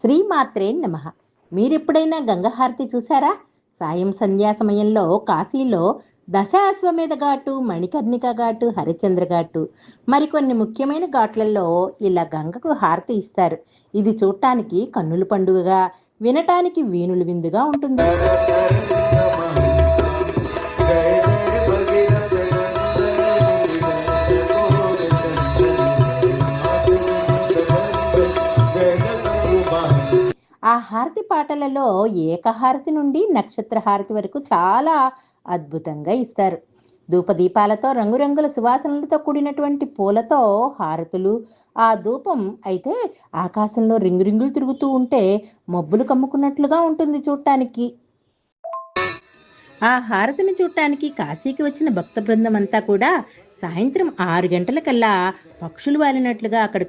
శ్రీమాత్రే నమః. మీరెప్పుడైనా గంగహారతి చూసారా? సాయం సంధ్యా సమయంలో కాశీలో దశాశ్వమేధ ఘాటు, మణికర్ణిక ఘాటు, హరిశ్చంద్ర ఘాటు మరికొన్ని ముఖ్యమైన ఘాట్లలో ఇలా గంగకు హారతి ఇస్తారు. ఇది చూడటానికి కన్నుల పండుగగా, వినటానికి వీణుల విందుగా ఉంటుంది. ఆ హారతి పాటలలో ఏకహారతి నుండి నక్షత్ర హారతి వరకు చాలా అద్భుతంగా ఇస్తారు. ధూపదీపాలతో రంగురంగుల సువాసనలతో కూడినటువంటి పూలతో హారతులు, ఆ ధూపం అయితే ఆకాశంలో రింగురింగులు తిరుగుతూ ఉంటే మబ్బులు కమ్ముకున్నట్లుగా ఉంటుంది చూడటానికి. ఆ హారతిని చూడటానికి కాశీకి వచ్చిన భక్త బృందం అంతా కూడా సాయంత్రం 6 గంటలకల్లా పక్షులు వాలినట్లుగా అక్కడ